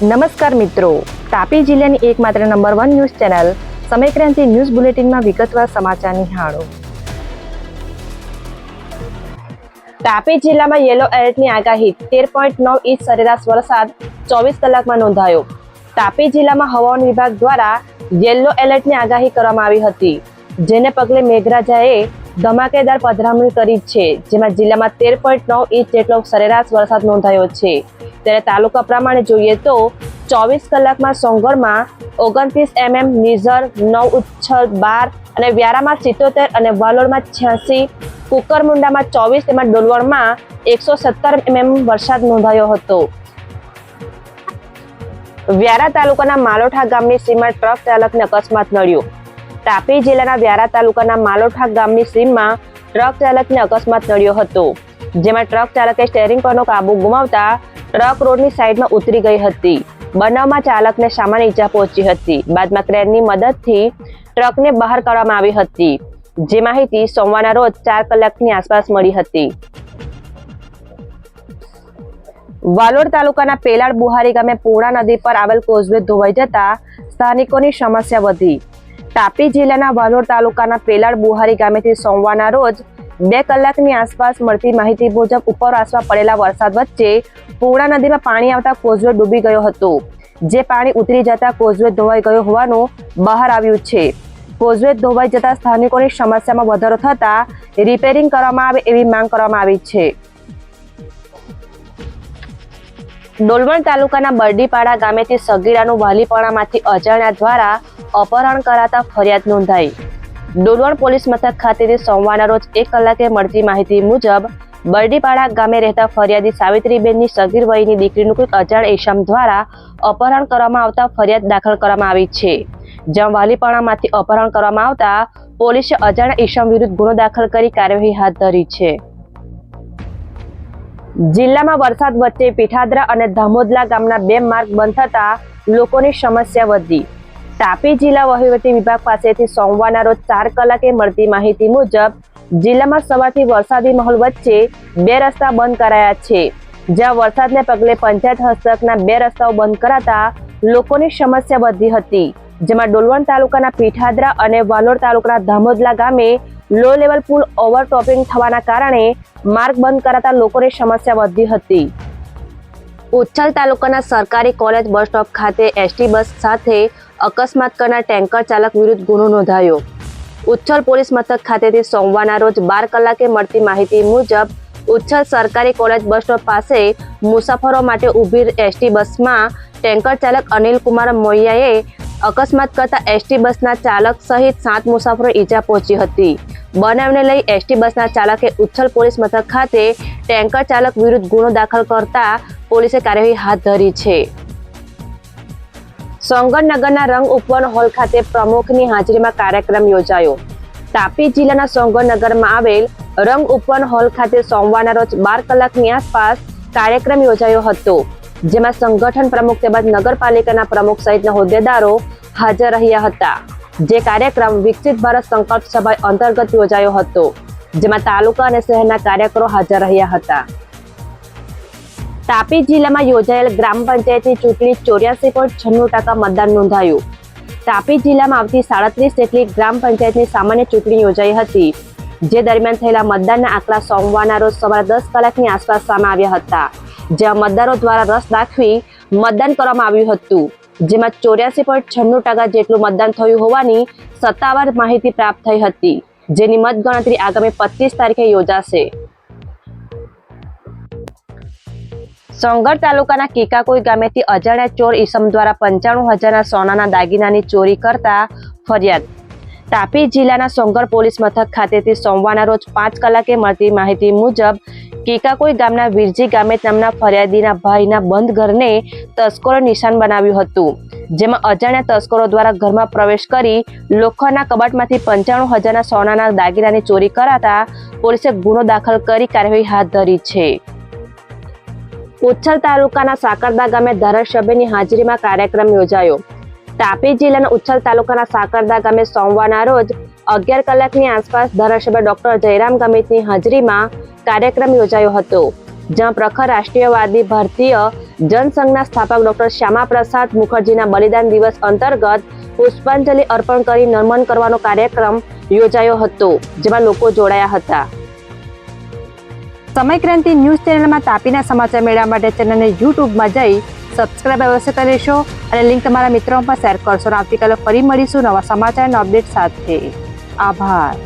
નમસ્કાર મિત્રો, તાપી જિલ્લાની એકમાત્ર number 1 news channel Samaykranti news બુલેટિનમાં વિગતવાર સમાચાર નિહાળો. તાપી જિલ્લામાં યેલો એલર્ટની આગાહી. 13.9 ઇંચ સરેરાશ વરસાદ 24 કલાકમાં નોંધાયો. તાપી જિલ્લામાં હવામાન વિભાગ દ્વારા યેલો એલર્ટની આગાહી કરવામાં આવી હતી, જેને પગલે મેઘરાજાએ ધમાકેદાર પધરામણી કરી છે, જેમાં જિલ્લામાં 13.9 ઇંચ જેટલો સરેરાશ વરસાદ નોંધાયો છે. ત્યારે તાલુકા પ્રમાણે જોઈએ તો 24 કલાકમાં સોંગરમાં 29 mm, નિઝર 9, ઉચ્છલ 12 અને વ્યારામાં 77 અને વાલોડમાં 86, કુકરમુંડામાં 24 તેમજ ડોલવણમાં 117 mm વરસાદ નોંધાયો હતો. વ્યારા તાલુકાના માલોઠા ગામની સીમમાં ટ્રક ચાલકને અકસ્માત નડ્યો. તાપી જિલ્લાના વ્યારા તાલુકાના માલોઠા ગામની સીમમાં ટ્રક ચાલકને અકસ્માત નડ્યો હતો, જેમાં ટ્રક ચાલકે સ્ટેરિંગ પરનો કાબુ ગુમાવતા ટ્રક રોડની સાઈડમાં ઉતરી ગઈ હતી. બનાવમાં ચાલકને સામાન્ય ઈજા પહોંચી હતી. બાદમાં ક્રેનની મદદથી ટ્રકને બહાર કાઢવામાં આવી હતી, જે માહિતી સોમવારના રોજ 4 કલાકની આસપાસ મળી હતી. વાલોડ તાલુકાના પેલાડ બુહારી ગામે પૂર્ણા નદી પર આવેલ કોઝવે ધોવાઈ જતા સ્થાનિકોની સમસ્યા વધી. તાપી જિલ્લાના વાલોડ તાલુકાના પેલાડ બુહારી ગામેથી સોમવારના રોજ 2 કલાકની આસપાસ મળતી માહિતી મુજબ ઉપરવાસમાં પડેલા વરસાદ વચ્ચે પૂર્ણા નદીમાં પાણી આવતા કોઝવે ડૂબી ગયો હતો, જે પાણી ઉતરી જતા કોઝવે ધોવાઈ ગયો હોવાનું બહાર આવ્યું છે. કોઝવે ધોવાઈ જતા સ્થાનિકોની સમસ્યામાં વધારો થતા રિપેરિંગ કરવામાં આવે એવી માંગ કરવામાં આવી છે. ડોલવણ તાલુકાના બરડીપાડા ગામેથી સગીરાનું વાલીપણામાંથી અજાણ્યા દ્વારા અપહરણ કરાતા ફરિયાદ નોંધાઈ. ડોલવણ પોલીસ મથક ખાતેથી સોમવારના રોજ 1 કલાકે મળતી માહિતી મુજબ બરડીપાડા ગામે રહેતા ફરિયાદી સાવિત્રીબેનની સગીર વયની દીકરીનું કોઈક અજાણ ઇસમ દ્વારા અપહરણ કરવામાં આવતા ફરિયાદ દાખલ કરવામાં આવી છે. જ્યાં વાલીપણામાંથી અપહરણ કરવામાં આવતા પોલીસે અજાણ્યા ઇસમ વિરુદ્ધ ગુનો દાખલ કરી કાર્યવાહી હાથ ધરી છે. જિલ્લામાં વરસાદ વચ્ચે પીઠાદરા અને ધામોદલા ગામના 2 માર્ગ બંધ થતા લોકોની સમસ્યા વધી. તાપી જિલ્લા વહીવટી વિભાગ પાસેથી સોમવારના રોજ 4 કલાકે મળતી માહિતી મુજબ જિલ્લામાં સવારથી વરસાદી માહોલ વચ્ચે 2 રસ્તા બંધ કરાયા છે, જ્યાં વરસાદને પગલે પંચાયત હસ્તકના 2 રસ્તાઓ બંધ કરાતા લોકોની સમસ્યા વધી હતી. જેમાં ડોલવણ તાલુકાના પીઠાદરા અને વાલોડ તાલુકાના ધામોદલા ગામે લો લેવલ પુલ ઓવરટોપિંગ થવાના કારણે માર્ગ બંધ કરાતા લોકોની સમસ્યા વધી હતી. ઉચ્છલ તાલુકાના સરકારી કોલેજ બસ સ્ટોપ ખાતે એસટી બસ સાથે અકસ્માત કરનાર ટેન્કર ચાલક વિરુદ્ધ ગુનો નોંધાયો. ઉચ્છલ પોલીસ મથક ખાતેથી સોમવારના રોજ 12 કલાકે મળતી માહિતી મુજબ ઉચ્છલ સરકારી કોલેજ બસ સ્ટોપ પાસે મુસાફરો માટે ઊભી એસટી બસમાં ટેન્કર ચાલક અનિલ કુમાર મોયાએ અકસ્માત કરતા એસટી બસના ચાલક સહિત 7 મુસાફરો ઈજા પહોંચી હતી. બનાવને લઈ એસટી બસના ચાલકે ઉચ્છલ પોલીસ મથક ખાતે ટેન્કર ચાલક વિરુદ્ધ ગુનો દાખલ કરતા પોલીસે કાર્યવાહી હાથ ધરી છે. સોંગરનગરના રંગ ઉપવન હોલ ખાતે પ્રમુખની હાજરીમાં કાર્યક્રમ યોજાયો. તાપી જિલ્લાના સોંગરનગરમાં આવેલ રંગ ઉપવન હોલ ખાતે સોમવારના રોજ 12 કલાકની આસપાસ કાર્યક્રમ યોજાયો હતો, જેમાં સંગઠન પ્રમુખ તેમજ નગરપાલિકાના પ્રમુખ સહિતના હોદ્દેદારો હાજર રહ્યા હતા. જે કાર્યક્રમ વિકસિત ભારત સંકલ્પ સભા અંતર્ગત યોજાયો હતો, જેમાં તાલુકા અને શહેરના કાર્યકરો હાજર રહ્યા હતા. તાપી જિલ્લામાં યોજાયેલ ગ્રામ પંચાયતની ચૂંટણી 84.96% મતદાન નોંધાયું. તાપી જિલ્લામાં આવતી 37 જેટલી ગ્રામ પંચાયતની સામાન્ય ચૂંટણી યોજાઈ હતી, જે દરમિયાન થયેલા મતદાનના આંકડા સોમવારના રોજ સવારે 10 કલાકની આસપાસ સામે આવ્યા હતા, જ્યાં મતદારો દ્વારા રસ દાખવી મતદાન કરવામાં આવ્યું હતું, જેમાં 84.96% જેટલું મતદાન થયું હોવાની સત્તાવાર માહિતી પ્રાપ્ત થઈ હતી, જેની મતગણતરી આગામી 25 તારીખે યોજાશે. સોંગર તાલુકાના કીકાકોઈ ગામેથી અજાણ્યા ચોર ઈસમ દ્વારા 95,000ના સોનાના દાગીનાની ચોરી કરતા ફરિયાદ. તાપી જિલ્લાના સોંગર પોલીસ મથક ખાતેથી સોમવારના રોજ 5 કલાકે મળતી માહિતી મુજબ કીકાકોઈ ગામના વીરજી ગામે નામના ફરિયાદીના ભાઈના બંધ ઘરને તસ્કરોએ નિશાન બનાવ્યું હતું, જેમાં અજાણ્યા તસ્કરો દ્વારા ઘરમાં પ્રવેશ કરી લોખંડના કબાટમાંથી 95,000ના સોનાના દાગીનાની ચોરી કરાતા પોલીસે ગુનો દાખલ કરી કાર્યવાહી હાથ ધરી છે. ઉચ્છલ તાલુકાના સાકરદા ગામે ધારાસભ્યની હાજરીમાં કાર્યક્રમ યોજાયો. તાપી જિલ્લાના ઉચ્છલ તાલુકાના સાકરદા ગામે સોમવારના રોજ 11 કલાકની આસપાસ ધારાસભ્ય ડોક્ટર જયરામ ગામિતની હાજરીમાં કાર્યક્રમ યોજાયો હતો, જ્યાં પ્રખર રાષ્ટ્રીયવાદી ભારતીય જનસંઘના સ્થાપક ડોક્ટર શ્યામાપ્રસાદ મુખર્જીના બલિદાન દિવસ અંતર્ગત પુષ્પાંજલિ અર્પણ કરી નમન કરવાનો કાર્યક્રમ યોજાયો હતો, જેમાં લોકો જોડાયા હતા. સમય ક્રાંતિ ન્યૂઝ ચેનલમાં તાપીના સમાચાર મેળવવા માટે ચેનલને યુટ્યુબમાં જઈ સબસ્ક્રાઇબ અવશ્ય કરશો અને લિંક તમારા મિત્રોમાં શેર કરશો. આવતીકાલે ફરી મળીશું નવા સમાચાર અને અપડેટ સાથે. આભાર.